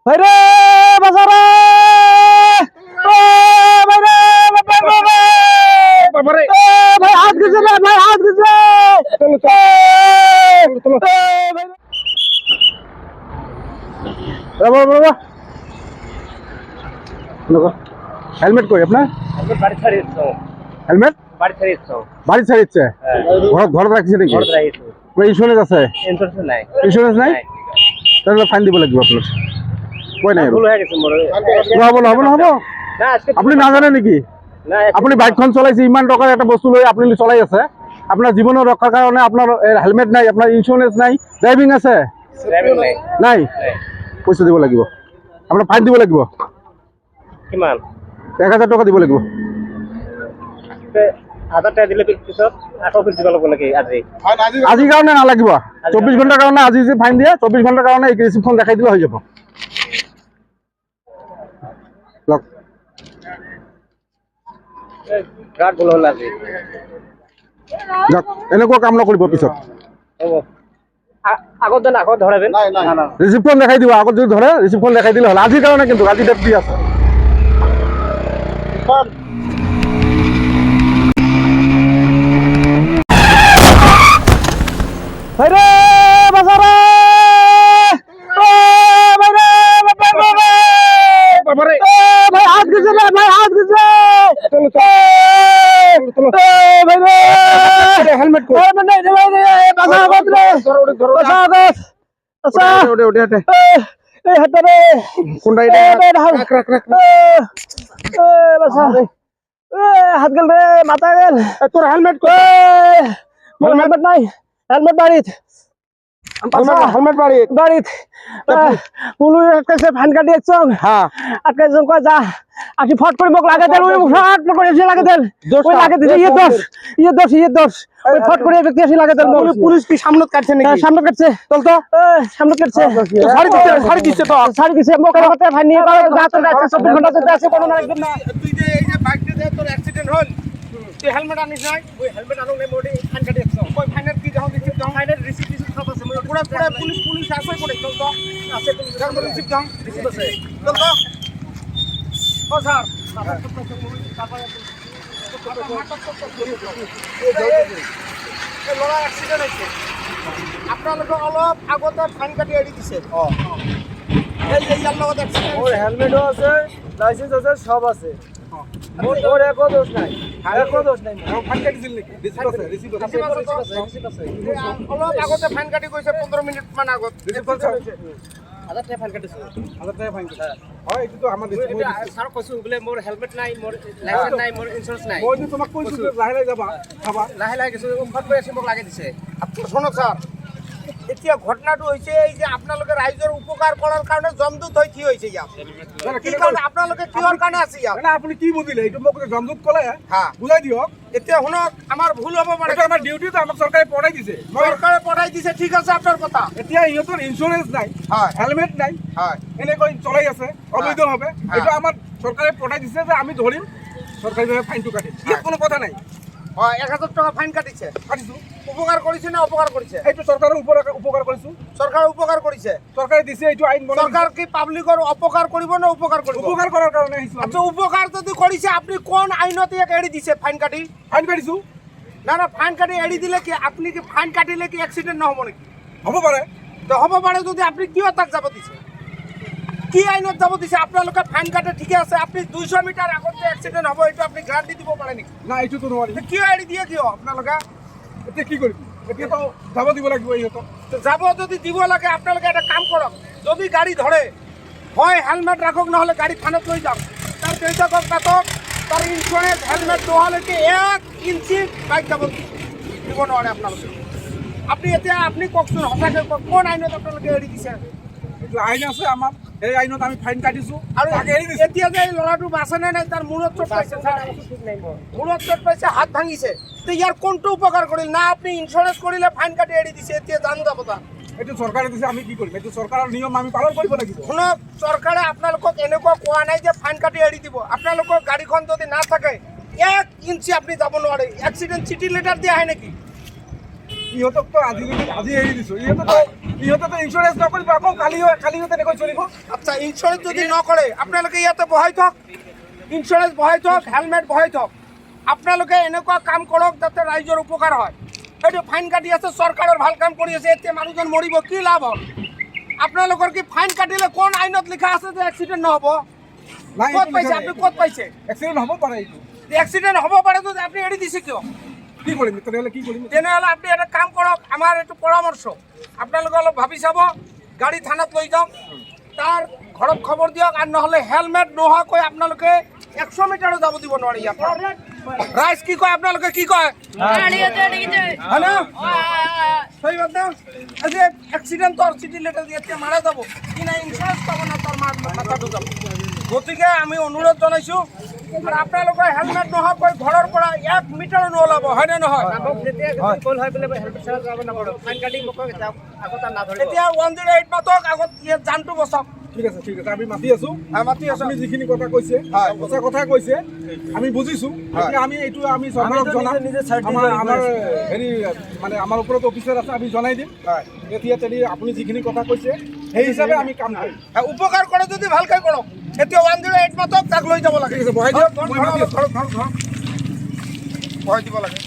ভাইরে বাজারে ভাইরে বাবারে ভাই হাত গেছে রে ভাই হাত গেছে চলো চলো বাবা বাবা নগো হেলমেট কই আপনার বাড়ি ছাড়িয়েছো হেলমেট বাড়ি ছাড়িয়েছো বাড়ি ছাড়িয়েছে ঘর রাখছে নাকি ঘর রাখিছো ইন্স্যুরেন্স আছে ইন্স্যুরেন্স নাই ইন্স্যুরেন্স নাই তাহলে ফাইন দিব লাগবে আপনার কই নাই ভুল হয়ে গেছে মোর হবো না হবো না হবো না আজকে আপনি না জানেন নাকি না আপনি বাইকখন চলাইছে ইমান টকাৰ একটা বস্তু লৈ আপনি চলাই আছে আপনার জীবনের রক্ষার কারণে আপনার হেলমেট নাই আপনার ইন্স্যুরেন্স নাই ড্রাইভিং আছে ড্রাইভিং নাই নাই পয়সা দিব লাগিব আপনার ফাইন দিব লাগিব কিমান 1000 টাকা দিব লাগিব 1000 টাকা দিলে পিছত আকৌ ফিল দিব লাগিব নাকি আজি কারণে না লাগিব 24 ঘন্টার কারণে আজি যে ফাইন দিয়ে 24 ঘন্টার কারণে এই রিসিপ্টখন দেখাই দিলে হয়ে যাব লক গাড় ভুল হল আজি যাক এনেকুৱা কাম নকৰিব পিছত হ'ব আগত দেন আগত ধৰাবেন না রিসিপ্টখন দেখাই দিব আগত যদি ধরে রিসিপ্টখন দেখাই দিলে হল আজিৰ কাৰণে কিন্তু আজি ডেট দি আছে ভাইরে বাজারে ভাইরে বাবারে ভাই হাত গেছে রে ভাই হাত গেছে চলো চলো ভাইরে হেলমেট কো হেলমেট নাই রে ভাইরে বাজার বাজরে বাজার আচ্ছা ওঠে ওঠে ওঠে এই হাতটা রে কোনটা এটা রাখ রাখ রাখ এই বাজার হাত গেল রে মাথা গেল তোর হেলমেট কো হেলমেট নাই হেলমেট বাড়িত হেলমেট বাড়িত পুলিশ আটকাইছে ফাইন কাটি একজন হ্যাঁ আটকাইছে কয় যা আপনি ফট করে মোক লাগে দেন ওই ফট করে এসে লাগে দেন ওই লাগে দিছে ইয়ে দোষ ওই ফট করে ব্যক্তি এসে লাগে দেন পুলিশ কি সামনে কাটছে নাকি সামনে কাটছে চল তো সামনে কাটছে ছাড়ি দিছে মোক কথা ফাইন নিয়ে যা তো 24 ঘন্টা যেতে আছে কোনো না একদম না তুই যে এই যে বাইকতে যে তোর অ্যাক্সিডেন্ট হল তুই হেলমেট আনিস নাই ওই হেলমেট আনো নাই মোডি ফাইন কাটি একছো কই ফাইনের কি দাও রিসিপ্ট দাও ফাইনের রিসিপ্ট সব আছে মোর পুরো পুলিশ আছে পড়ে চল তো আছে তুমি দাও রিসিপ্ট দাও রিসিপ্ট আছে চল তো ও স্যার লড়া অ্যাক্সিডেন্ট হয়েছে আপনাদের অলপ আগতে ফাইন কাটি এড়ি দিছে এই যে ইয়ার লগত অ্যাক্সিডেন্ট ওর হেলমেটও আছে লাইসেন্স আছে সব আছে ওর একো দোষ নাই একো দোষ নাই ফাইন কাটিছিল নাকি রিসিপ্ট আছে অলপ আগতে ফাইন কাটি গৈছে 15 মিনিট মান আগত হাজার টাকা ফাইন কাটিছে হয় এটো তো আমাদের স্যার কৈছো বলে মোর হেলমেট নাই মোর লাইসেন্স নাই মোর ইন্স্যুরেন্স নাই মই তোমাক কৈছো লাহে যাবা খাবা লাহে কিছু ফট করে এসে মোক লাগে দিছে আপনি শুনক স্যার এতিয়া ঘটনাটো হৈছে এই যে আপোনালোকে ৰাইজৰ উপকাৰ কৰাৰ কাৰণে জমদুত হৈ কি হৈছে ইয়াত কি কাৰণে আপোনালোকে কিহৰ কাৰণে আছে ইয়াত না আপুনি কি বুজিলে এটো মোক জমদুত কলে হ্যাঁ বুজাই দিয়ক এতিয়া শুনক আমাৰ ভুল হ'ব পাৰে এটা আমাৰ ডিউটি তো আমাক সরকারে পড়াই দিছে চৰকাৰে পঠাই দিছে ঠিক আছে আপোনাৰ কথা এতিয়া ইহঁতৰ ইন্স্যুরেন্স নাই হয় হেলমেট নাই হয় এনেকৈ চলাই আছে অবৈধভাৱে এটা আমাৰ সরকারে পঠাই দিছে যে আমি ধৰিম সরকারিভাবে ফাইনটো কাটিম ইয়াত কোনো কথা নাই হয় 1000 টাকা ফাইন কাটিছে কাটিছো উপকাৰ কৰিছে না অপকাৰ কৰিছে এইটো সরকারের উপকার কৰিছো চৰকাৰে উপকাৰ কৰিছে সরকারে দিছে এইটো আইন বনাই সরকার কি পাবলিকৰ অপকাৰ কৰিব না উপকাৰ কৰিব উপকার করার কারণে আহিছো আমি আচ্ছা উপকাৰ যদি কৰিছে আপুনি কোন আইনত ইয়াক এৰি দিছে ফাইন কাটি ফাইন কাটিছো না ফাইন কাটি এৰি দিলে কি আপুনি কি ফাইন কাটিলে কি এক্সিডেন্ট নহব নেকি হ'ব পাৰে তো হ'ব পাৰে যদি আপুনি কিয় তাক যাব দিছে কি আইনত যাব দিছে আপোনালোকে ফাইন কাটে ঠিকে আছে আপুনি 200 মিটাৰ আগতে এক্সিডেন্ট হ'ব এইটো আপুনি গ্যাৰান্টি দিব পাৰে নেকি না এইটো তো নোৱাৰি কিয় এৰি দিয়ে কিয় আপোনালোকে এতিয়া কি কৰিম এতিয়া তো যাব দিব লাগিব ইহঁতক তো যাব যদি দিব লাগে আপোনালোকে এটা কাম কৰক যদি গাড়ী ধৰে হয় হেলমেট ৰাখক নহলে গাড়ী থানাত লৈ যাওক তাৰ দেউতাকক কাটক তাৰ ইন্স্যুরেন্স হেলমেট নহ'লেকে 1 ইঞ্চি বাইক যাব দিব নোৱাৰে আপোনালোকে আপুনি এতিয়া আপুনি কওকচোন সঁচাকৈ কওক কোন আইনত আপোনালোকে এৰি দিছে এইটো আইন আছে আমাৰ এই আইনত আমি ফাইন কাটিছো আৰু তাকে এৰি দিছে এতিয়া যে এই ল'ৰাটো বাছেনে নাই তাৰ মূৰত চোট পাইছে মূৰত চোট পাইছে হাত ভাঙিছে তো ইয়াৰ কোনটো উপকাৰ কৰিল না আপুনি ইন্স্যুরেন্স কৰিলে ফাইন কাটি এৰি দিছে এতিয়া জান যাব তাৰ এইটো সরকারে দিছে আমি কি কৰিম এইটো সরকাৰৰ নিয়ম আমি পালন কৰিব লাগিব শুনক চৰকাৰে আপোনালোকক এনেকুৱা কোৱা নাই যে ফাইন কাটি এৰি দিব আপোনালোকৰ গাড়ীখন যদি নাথাকে 1 ইঞ্চি আপুনি যাব নোৱাৰে এক্সিডেন্ট চিটি লেটাৰ দিয়া হয় নেকি ইহঁতক তো আজি এৰি দিছো ইহঁতে তো ইঞ্চুৰেঞ্চ নকৰিব আকৌ কালিও তেনেকৈ চলিব আচ্ছা ইঞ্চুৰেঞ্চ যদি নকৰে আপোনালোকে ইয়াতে বহাই থওক ইঞ্চুৰেঞ্চ বহাই থওক হেলমেট বহাই থওক আপোনালোকে এনেকুৱা কাম কৰক যাতে ৰাইজৰ উপকাৰ হয় এইটো ফাইন কাটি আছে চৰকাৰৰ ভাল কাম কৰি আছে এতিয়া মানুহজন মৰিব কি লাভ হ'ল আপোনালোকৰ কি ফাইন কাটিলে কোন আইনত লিখা আছে যে এক্সিডেণ্ট নহ'ব নাই ক'ত পাইছে আপুনি ক'ত পাইছে এক্সিডেণ্ট হ'ব পাৰে এইটো এক্সিডেণ্ট হ'ব পাৰে যদি আপুনি এৰি দিছে কিয় কি কৰিম তেনেহ'লে কি কৰিম তেনেহ'লে আপুনি এটা কাম কৰক আমাৰ এইটো পৰামৰ্শ আপোনালোকে অলপ ভাবি চাব গাড়ী থানাত লৈ যাওক তাৰ ঘৰত খবৰ দিয়ক আৰু নহ'লে হেলমেট নোহোৱাকৈ আপোনালোকে 100 মিটাৰো যাব দিব নোৱাৰি ইয়াত ৰাইজ কি কয় আপোনালোকে কি কয় হয় না সেই কথা আজি এক্সিডেণ্টৰ চিঠি লেটাৰ দি এতিয়া মাৰা যাব কি নাই ইঞ্চুৰেঞ্চ পাব না তাৰ মাথাটো যাব গতিকে আমি অনুৰোধ জনাইছোঁ আৰু আপোনালোকে হেলমেট নোহোৱাকৈ ঘৰৰ পৰা 1 মিটাৰো নোলাব হয়নে নহয় এতিয়া 108 মাতক আগত ইয়াত জানটো বচাওক ঠিক আছে আমি মাতি আছো মাতি আছো আপুনি যিখিনি কথা কৈছে সঁচা কথা কৈছে আমি বুজিছো এতিয়া আমি এইটো আমি চৰকাৰক জনাম আমাৰ হেৰি মানে আমাৰ ওপৰত অফিচাৰ আছে আমি জনাই দিম এতিয়া আপুনি যিখিনি কথা কৈছে সেই হিচাপে আমি কাম কৰিম উপকাৰ কৰে যদি ভালকৈ কৰক এতিয়া 108 মাতক তাক লৈ যাব লাগে ঠিক আছে বহাই দিয়ক মই মাতি আছো বহাই দিব লাগে